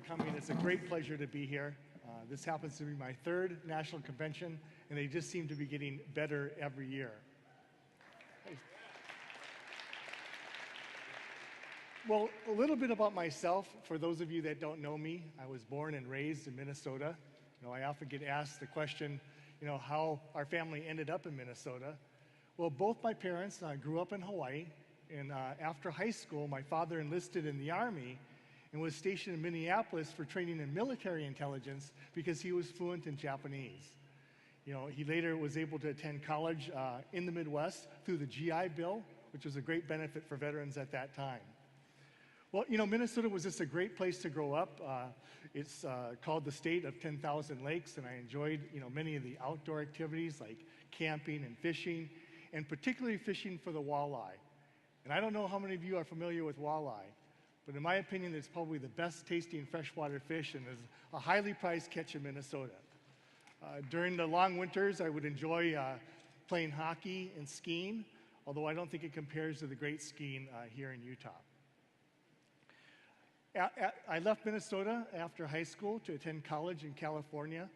coming. It's a great pleasure to be here. This happens to be my third national convention, and they just seem to be getting better every year. Well, a little bit about myself. For those of you that don't know me, I was born and raised in Minnesota. I often get asked the question, how our family ended up in Minnesota. Well, both my parents grew up in Hawaii, and after high school, my father enlisted in the Army and was stationed in Minneapolis for training in military intelligence because he was fluent in Japanese. He later was able to attend college in the Midwest through the GI Bill, which was a great benefit for veterans at that time. Well, Minnesota was just a great place to grow up. It's called the state of 10,000 lakes, and I enjoyed, many of the outdoor activities like camping and fishing, and particularly fishing for the walleye. And I don't know how many of you are familiar with walleye, but in my opinion, it's probably the best tasting freshwater fish and is a highly prized catch in Minnesota. During the long winters, I would enjoy playing hockey and skiing, although I don't think it compares to the great skiing here in Utah. I left Minnesota after high school to attend college in California,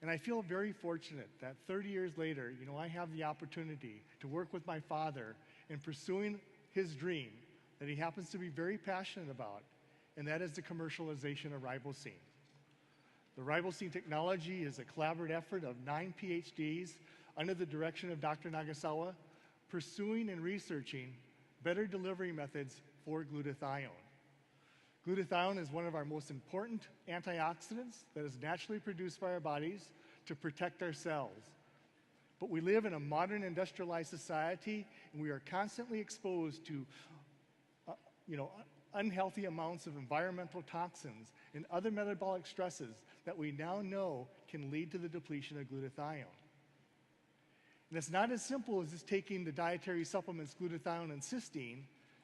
and I feel very fortunate that 30 years later, I have the opportunity to work with my father in pursuing his dream that he happens to be very passionate about, and that is the commercialization of ribosine. The ribosine technology is a collaborative effort of 9 PhDs under the direction of Dr. Nagasawa, pursuing and researching better delivery methods for glutathione. Glutathione is one of our most important antioxidants that is naturally produced by our bodies to protect our cells. But we live in a modern industrialized society, and we are constantly exposed to unhealthy amounts of environmental toxins and other metabolic stresses that we now know can lead to the depletion of glutathione. And it's not as simple as just taking the dietary supplements glutathione and cysteine,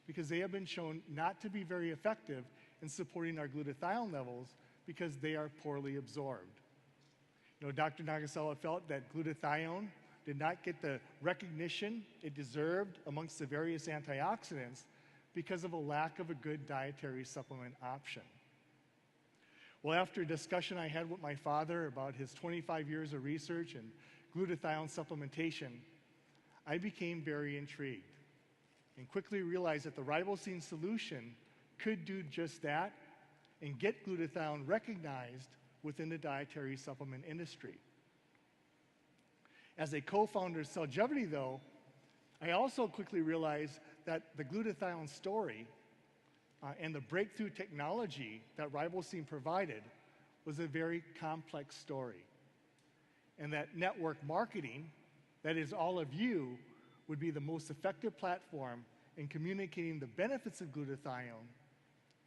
because they have been shown not to be very effective in supporting our glutathione levels because they are poorly absorbed. Dr. Nagasawa felt that glutathione did not get the recognition it deserved amongst the various antioxidants because of a lack of a good dietary supplement option. Well, after a discussion I had with my father about his 25 years of research in glutathione supplementation, I became very intrigued and quickly realized that the ribosine solution could do just that and get glutathione recognized within the dietary supplement industry. As a co-founder of Cellgevity, though, I also quickly realized that the glutathione story and the breakthrough technology that ribosine provided was a very complex story, and that network marketing, that is all of you, would be the most effective platform in communicating the benefits of glutathione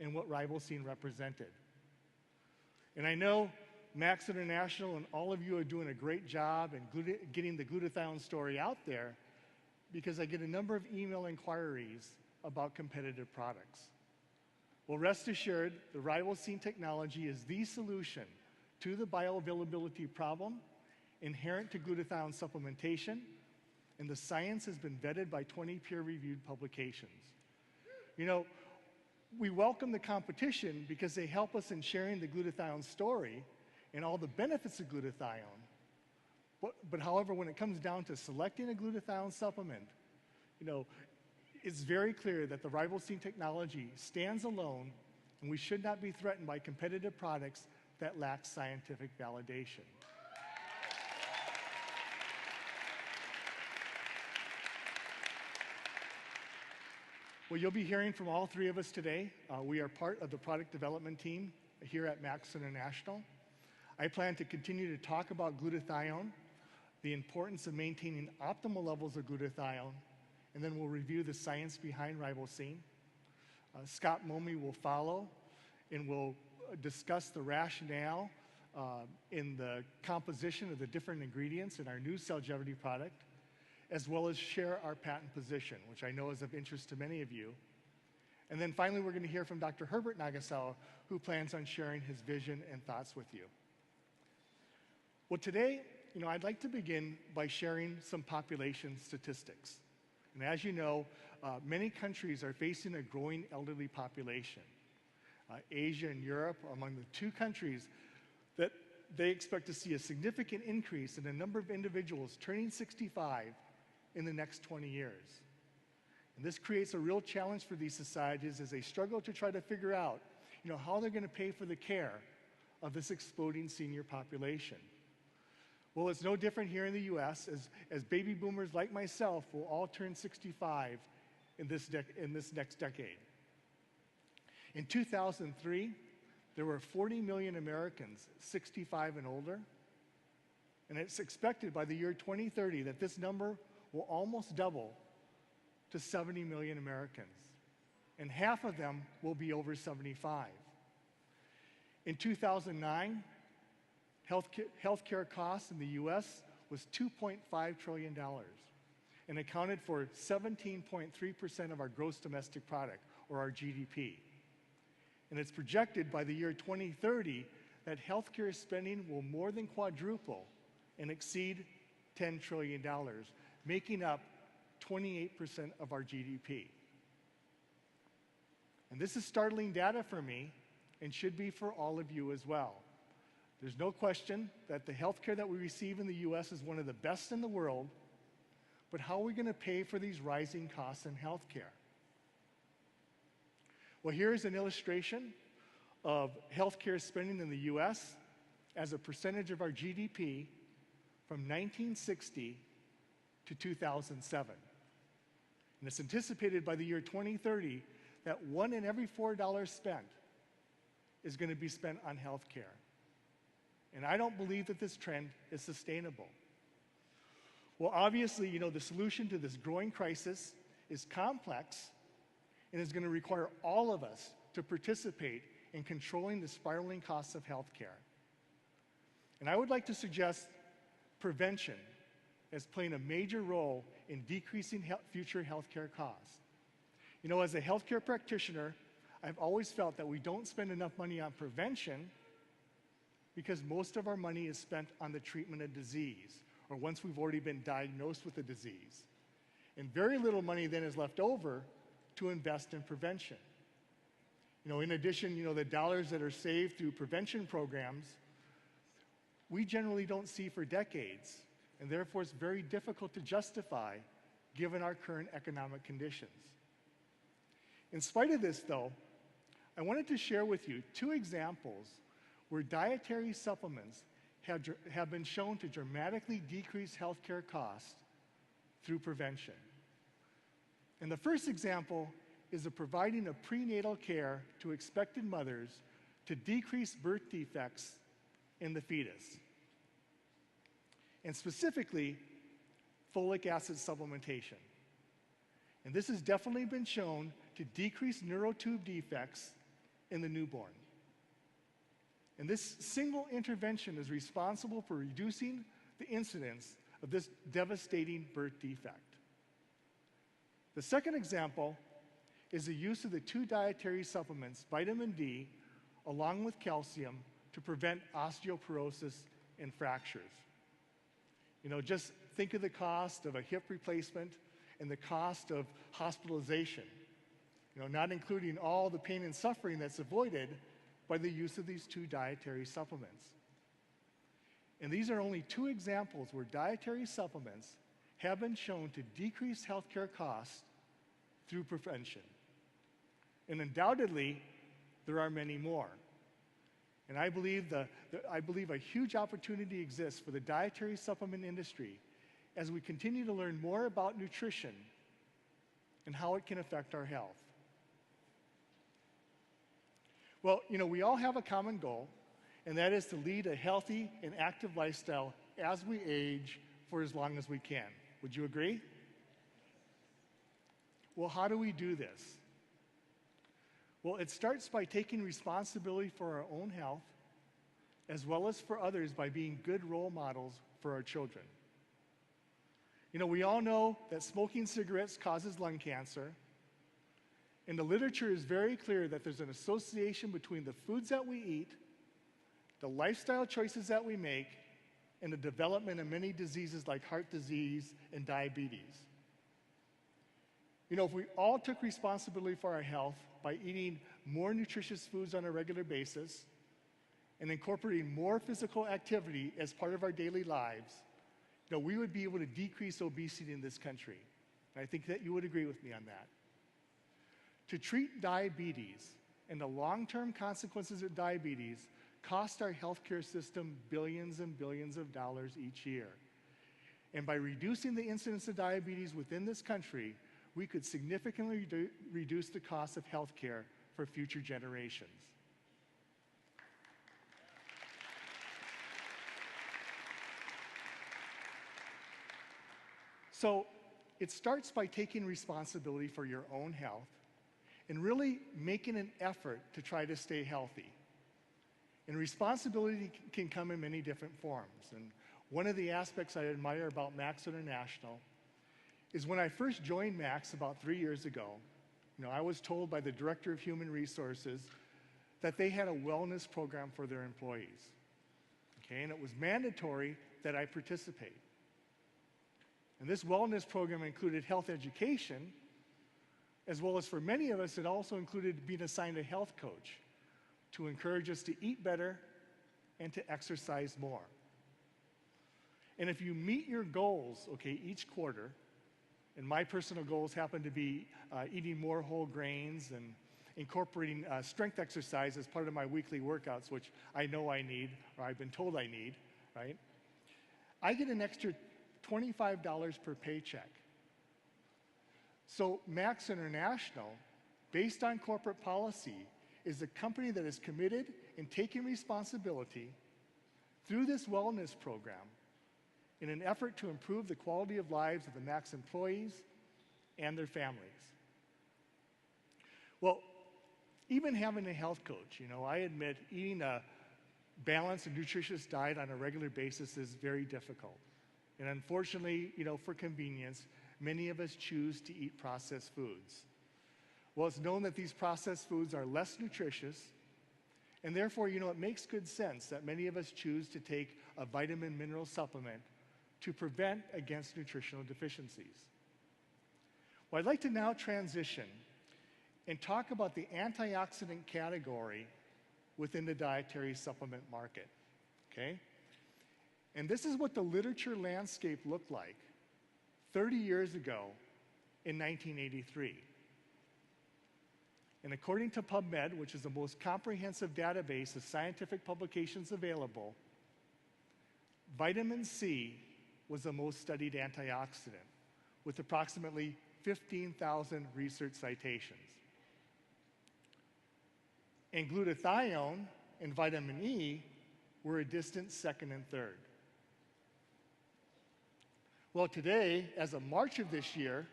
and what ribosine represented. And I know Max International and all of you are doing a great job in getting the glutathione story out there, because I get a number of email inquiries about competitive products. Well, rest assured, the ribosine technology is the solution to the bioavailability problem inherent to glutathione supplementation, and the science has been vetted by 20 peer-reviewed publications. We welcome the competition because they help us in sharing the glutathione story and all the benefits of glutathione. But however, when it comes down to selecting a glutathione supplement, it's very clear that the ribosine technology stands alone, and we should not be threatened by competitive products that lack scientific validation. Well, you'll be hearing from all three of us today. We are part of the product development team here at Max International. I plan to continue to talk about glutathione, the importance of maintaining optimal levels of glutathione, and then we'll review the science behind ribosine. Scott Momey will follow, and we'll discuss the rationale in the composition of the different ingredients in our new Cellgevity product, as well as share our patent position, which I know is of interest to many of you. And then finally, we're going to hear from Dr. Herbert Nagasawa, who plans on sharing his vision and thoughts with you. Well, today, I'd like to begin by sharing some population statistics. And as you know, many countries are facing a growing elderly population. Asia and Europe are among the two countries that they expect to see a significant increase in the number of individuals turning 65 in the next 20 years. And this creates a real challenge for these societies as they struggle to try to figure out, how they're going to pay for the care of this exploding senior population. Well, it's no different here in the U.S. as baby boomers like myself will all turn 65 in this next decade. In 2003, there were 40 million Americans 65 and older, and it's expected by the year 2030 that this number will almost double to 70 million Americans, and half of them will be over 75. In 2009, healthcare costs in the U.S. was $2.5 trillion and accounted for 17.3% of our gross domestic product, or our GDP. And it's projected by the year 2030 that healthcare spending will more than quadruple and exceed $10 trillion, making up 28% of our GDP. And this is startling data for me and should be for all of you as well. There's no question that the healthcare that we receive in the U.S. is one of the best in the world, but how are we going to pay for these rising costs in healthcare? Well, here's an illustration of healthcare spending in the U.S. as a percentage of our GDP from 1960 to 2007. And it's anticipated by the year 2030 that $1 in every $4 spent is going to be spent on healthcare. And I don't believe that this trend is sustainable. Well, obviously, the solution to this growing crisis is complex and is going to require all of us to participate in controlling the spiraling costs of healthcare. And I would like to suggest prevention as playing a major role in decreasing future healthcare costs. As a healthcare practitioner, I've always felt that we don't spend enough money on prevention because most of our money is spent on the treatment of disease, or once we've already been diagnosed with a disease. And very little money then is left over to invest in prevention. In addition, the dollars that are saved through prevention programs, we generally don't see for decades, and therefore it's very difficult to justify given our current economic conditions. In spite of this, though, I wanted to share with you two examples where dietary supplements have been shown to dramatically decrease healthcare costs through prevention. And the first example is of providing a prenatal care to expectant mothers to decrease birth defects in the fetus. And specifically, folic acid supplementation. And this has definitely been shown to decrease neurotube defects in the newborn. And this single intervention is responsible for reducing the incidence of this devastating birth defect. The second example is the use of the two dietary supplements, vitamin D, along with calcium, to prevent osteoporosis and fractures. Just think of the cost of a hip replacement and the cost of hospitalization, not including all the pain and suffering that's avoided by the use of these two dietary supplements. And these are only two examples where dietary supplements have been shown to decrease healthcare costs through prevention. And undoubtedly, there are many more. And I believe a huge opportunity exists for the dietary supplement industry as we continue to learn more about nutrition and how it can affect our health. Well, we all have a common goal, and that is to lead a healthy and active lifestyle as we age for as long as we can. Would you agree? Well, how do we do this? Well, it starts by taking responsibility for our own health, as well as for others by being good role models for our children. We all know that smoking cigarettes causes lung cancer, and the literature is very clear that there's an association between the foods that we eat, the lifestyle choices that we make, and the development of many diseases like heart disease and diabetes. If we all took responsibility for our health by eating more nutritious foods on a regular basis and incorporating more physical activity as part of our daily lives, we would be able to decrease obesity in this country. And I think that you would agree with me on that. To treat diabetes and the long-term consequences of diabetes cost our healthcare system billions and billions of dollars each year. And by reducing the incidence of diabetes within this country, we could significantly reduce the cost of healthcare for future generations. So it starts by taking responsibility for your own health and really making an effort to try to stay healthy. And responsibility can come in many different forms. And one of the aspects I admire about Max International is when I first joined Max about 3 years ago, I was told by the Director of Human Resources that they had a wellness program for their employees. Okay, and it was mandatory that I participate. And this wellness program included health education, as well as for many of us, it also included being assigned a health coach to encourage us to eat better and to exercise more. And if you meet your goals, each quarter, and my personal goals happen to be eating more whole grains and incorporating strength exercise as part of my weekly workouts, which I know I need, or I've been told I need, right? I get an extra $25 per paycheck. So Max International, based on corporate policy, is a company that is committed in taking responsibility through this wellness program in an effort to improve the quality of lives of the Max employees and their families. Well, even having a health coach, I admit eating a balanced and nutritious diet on a regular basis is very difficult. And unfortunately, for convenience, many of us choose to eat processed foods. Well, it's known that these processed foods are less nutritious, and therefore, it makes good sense that many of us choose to take a vitamin mineral supplement to prevent against nutritional deficiencies. Well, I'd like to now transition and talk about the antioxidant category within the dietary supplement market, okay? And this is what the literature landscape looked like 30 years ago in 1983. And according to PubMed, which is the most comprehensive database of scientific publications available, vitamin C was the most studied antioxidant, with approximately 15,000 research citations. And glutathione and vitamin E were a distant second and third. Well, today, as of March of this year,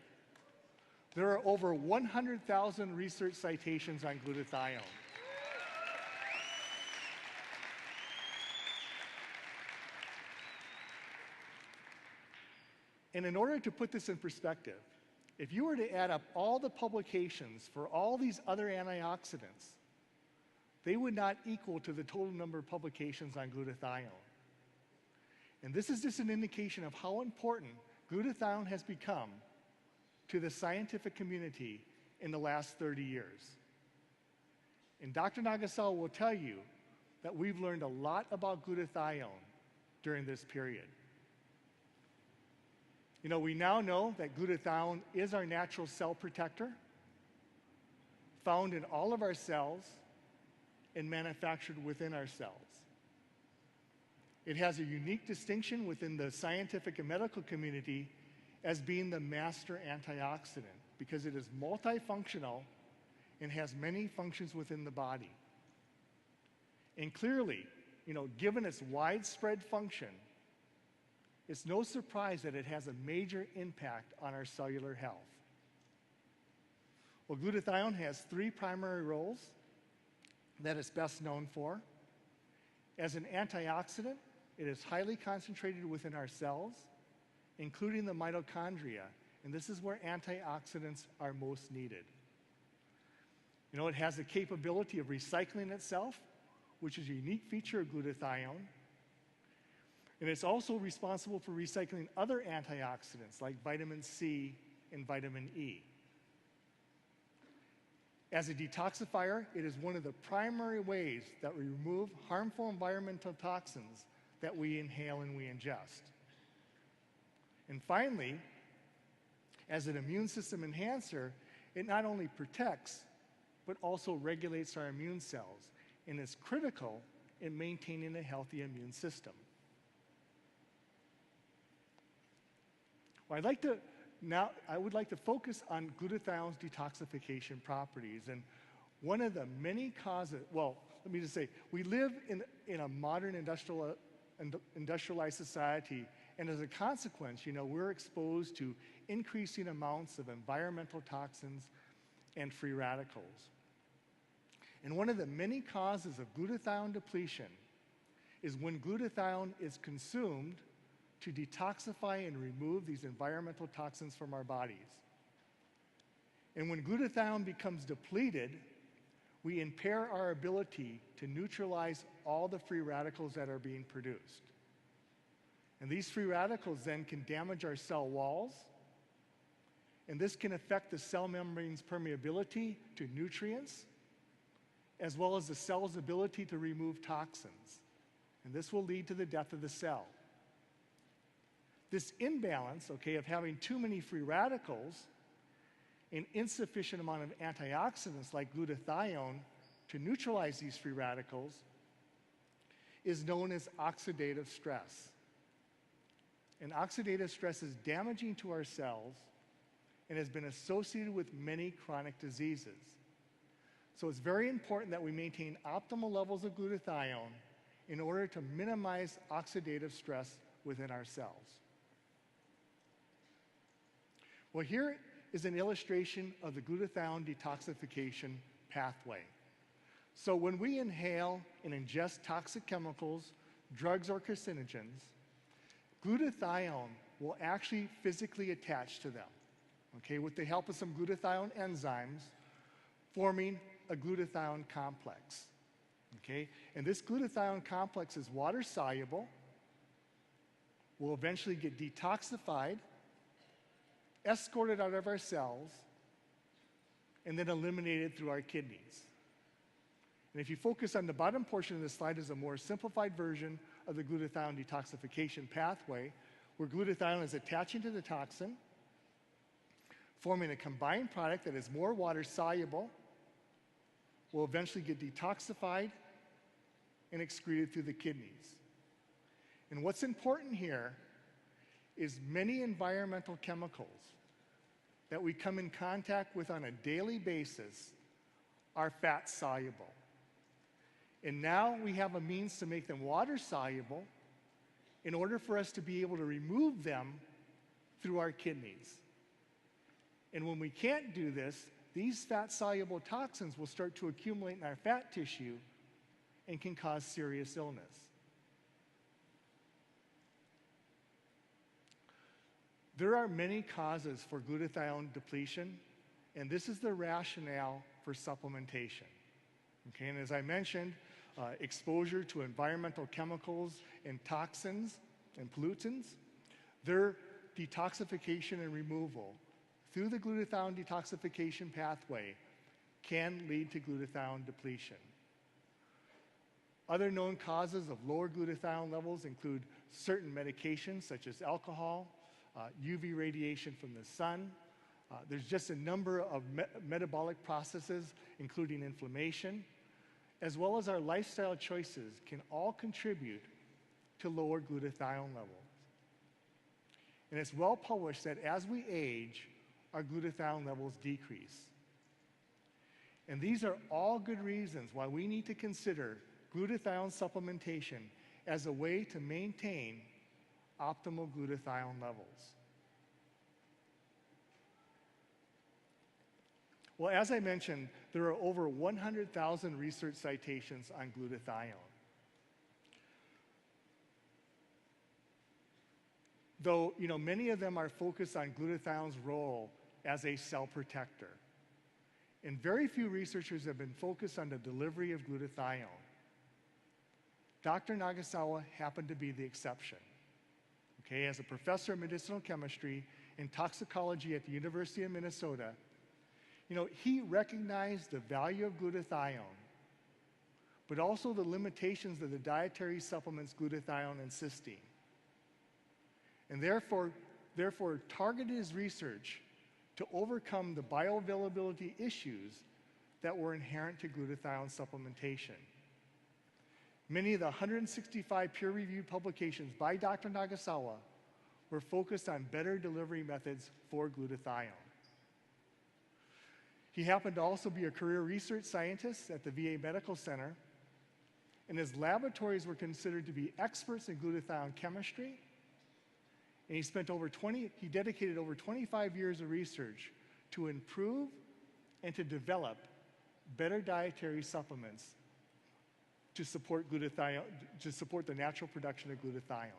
there are over 100,000 research citations on glutathione. And in order to put this in perspective, if you were to add up all the publications for all these other antioxidants, they would not equal to the total number of publications on glutathione. And this is just an indication of how important glutathione has become to the scientific community in the last 30 years. And Dr. Nagasawa will tell you that we've learned a lot about glutathione during this period. We now know that glutathione is our natural cell protector, found in all of our cells and manufactured within our cells. It has a unique distinction within the scientific and medical community as being the master antioxidant because it is multifunctional and has many functions within the body. And clearly, given its widespread function, it's no surprise that it has a major impact on our cellular health. Well, glutathione has 3 primary roles that it's best known for. As an antioxidant, it is highly concentrated within our cells, including the mitochondria, and this is where antioxidants are most needed. It has the capability of recycling itself, which is a unique feature of glutathione, and it's also responsible for recycling other antioxidants like vitamin C and vitamin E. As a detoxifier, it is one of the primary ways that we remove harmful environmental toxins that we inhale and we ingest. And finally, as an immune system enhancer, it not only protects, but also regulates our immune cells and is critical in maintaining a healthy immune system. Well, I would like to focus on glutathione's detoxification properties. And one of the many causes, well, let me just say, we live in a modern industrialized society, and as a consequence, we're exposed to increasing amounts of environmental toxins and free radicals. And one of the many causes of glutathione depletion is when glutathione is consumed to detoxify and remove these environmental toxins from our bodies. And when glutathione becomes depleted, we impair our ability to neutralize all the free radicals that are being produced. And these free radicals then can damage our cell walls, and this can affect the cell membrane's permeability to nutrients, as well as the cell's ability to remove toxins. And this will lead to the death of the cell. This imbalance, of having too many free radicals, an insufficient amount of antioxidants like glutathione to neutralize these free radicals, is known as oxidative stress. And oxidative stress is damaging to our cells and has been associated with many chronic diseases. So it's very important that we maintain optimal levels of glutathione in order to minimize oxidative stress within our cells. Well, here is an illustration of the glutathione detoxification pathway. So when we inhale and ingest toxic chemicals, drugs, or carcinogens, glutathione will actually physically attach to them, with the help of some glutathione enzymes, forming a glutathione complex, And this glutathione complex is water-soluble, will eventually get detoxified, escorted out of our cells, and then eliminated through our kidneys. And if you focus on the bottom portion of this slide, is a more simplified version of the glutathione detoxification pathway, where glutathione is attaching to the toxin, forming a combined product that is more water-soluble, will eventually get detoxified and excreted through the kidneys. And what's important here is many environmental chemicals that we come in contact with on a daily basis are fat-soluble. And now we have a means to make them water-soluble in order for us to be able to remove them through our kidneys. And when we can't do this, these fat-soluble toxins will start to accumulate in our fat tissue and can cause serious illness. There are many causes for glutathione depletion, and this is the rationale for supplementation. And as I mentioned, exposure to environmental chemicals and toxins and pollutants, their detoxification and removal through the glutathione detoxification pathway can lead to glutathione depletion. Other known causes of lower glutathione levels include certain medications such as alcohol, UV radiation from the sun. There's just a number of metabolic processes, including inflammation, as well as our lifestyle choices can all contribute to lower glutathione levels. And it's well published that as we age, our glutathione levels decrease. And these are all good reasons why we need to consider glutathione supplementation as a way to maintain optimal glutathione levels. Well, as I mentioned, there are over 100,000 research citations on glutathione. Though, many of them are focused on glutathione's role as a cell protector. And very few researchers have been focused on the delivery of glutathione. Dr. Nagasawa happened to be the exception. As a professor of medicinal chemistry and toxicology at the University of Minnesota, He recognized the value of glutathione, but also the limitations of the dietary supplements glutathione and cysteine. And therefore targeted his research to overcome the bioavailability issues that were inherent to glutathione supplementation. Many of the 165 peer-reviewed publications by Dr. Nagasawa were focused on better delivery methods for glutathione. He happened to also be a career research scientist at the VA Medical Center, and his laboratories were considered to be experts in glutathione chemistry, and he dedicated over 25 years of research to improve and to develop better dietary supplements to support glutathione, to support the natural production of glutathione.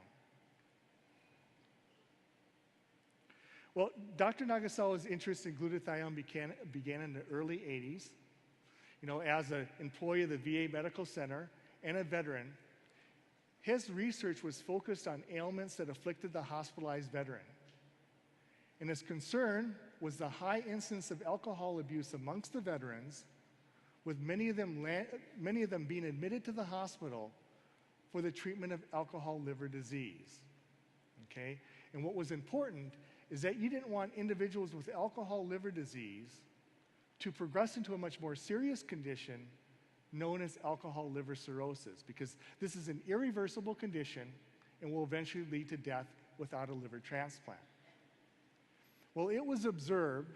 Well, Dr. Nagasawa's interest in glutathione began in the early 80s. As an employee of the VA Medical Center and a veteran, his research was focused on ailments that afflicted the hospitalized veteran. And his concern was the high incidence of alcohol abuse amongst the veterans, with many of them being admitted to the hospital for the treatment of alcohol liver disease. Okay? And what was important is that you didn't want individuals with alcohol liver disease to progress into a much more serious condition known as alcohol liver cirrhosis, because this is an irreversible condition and will eventually lead to death without a liver transplant. Well, it was observed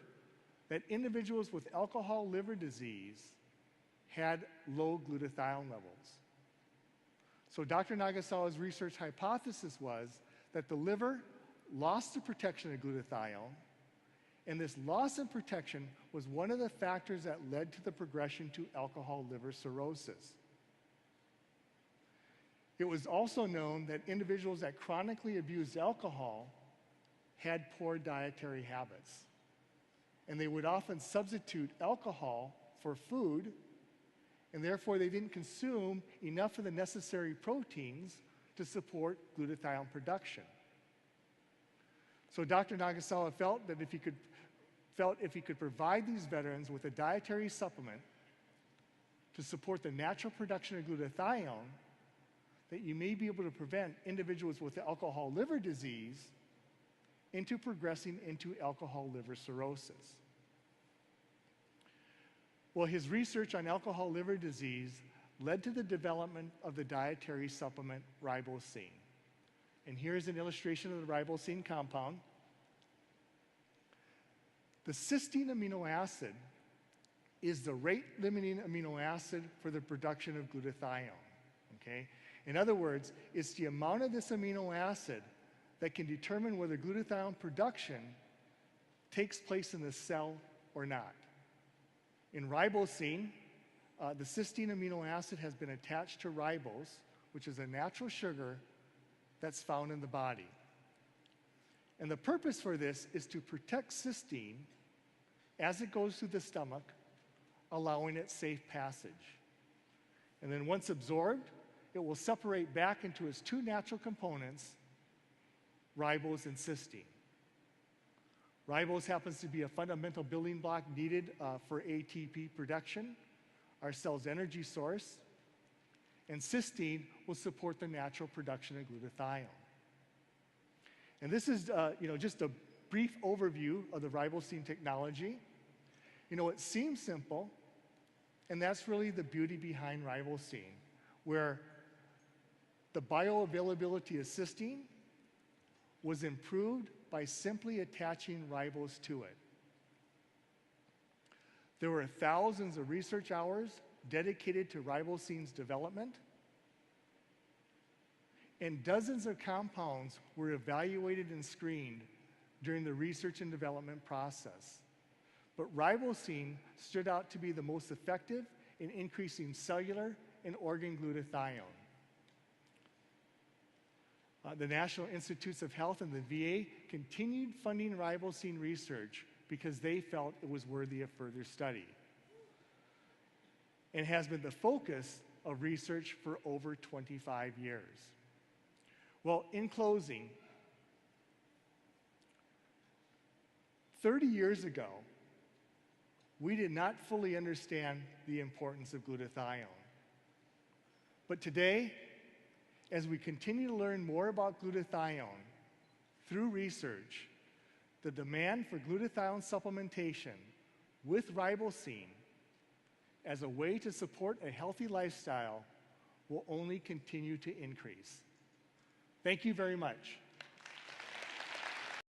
that individuals with alcohol liver disease had low glutathione levels. So Dr. Nagasawa's research hypothesis was that the liver lost the protection of glutathione, and this loss of protection was one of the factors that led to the progression to alcohol liver cirrhosis. It was also known that individuals that chronically abused alcohol had poor dietary habits, and they would often substitute alcohol for food, and therefore they didn't consume enough of the necessary proteins to support glutathione production. So Dr. Nagasawa felt that if he could provide these veterans with a dietary supplement to support the natural production of glutathione, that you may be able to prevent individuals with alcohol liver disease into progressing into alcohol liver cirrhosis. Well, his research on alcohol liver disease led to the development of the dietary supplement ribosine. And here's an illustration of the ribosine compound. The cysteine amino acid is the rate-limiting amino acid for the production of glutathione, okay? In other words, it's the amount of this amino acid that can determine whether glutathione production takes place in the cell or not. In ribosine, the cysteine amino acid has been attached to ribose, which is a natural sugar that's found in the body. And the purpose for this is to protect cysteine as it goes through the stomach, allowing its safe passage. And then once absorbed, it will separate back into its two natural components, ribose and cysteine. Ribose happens to be a fundamental building block needed for ATP production, our cell's energy source, and cysteine will support the natural production of glutathione. And this is just a brief overview of the ribosine technology. It seems simple, and that's really the beauty behind ribosine, where the bioavailability of cysteine was improved by simply attaching ribose to it. There were thousands of research hours dedicated to ribosine's development, and dozens of compounds were evaluated and screened during the research and development process. But ribosine stood out to be the most effective in increasing cellular and organ glutathione. The National Institutes of Health and the VA continued funding ribosine research because they felt it was worthy of further study, and has been the focus of research for over 25 years. Well, in closing, 30 years ago, we did not fully understand the importance of glutathione. But today, as we continue to learn more about glutathione through research, the demand for glutathione supplementation with ribosine as a way to support a healthy lifestyle will only continue to increase. Thank you very much.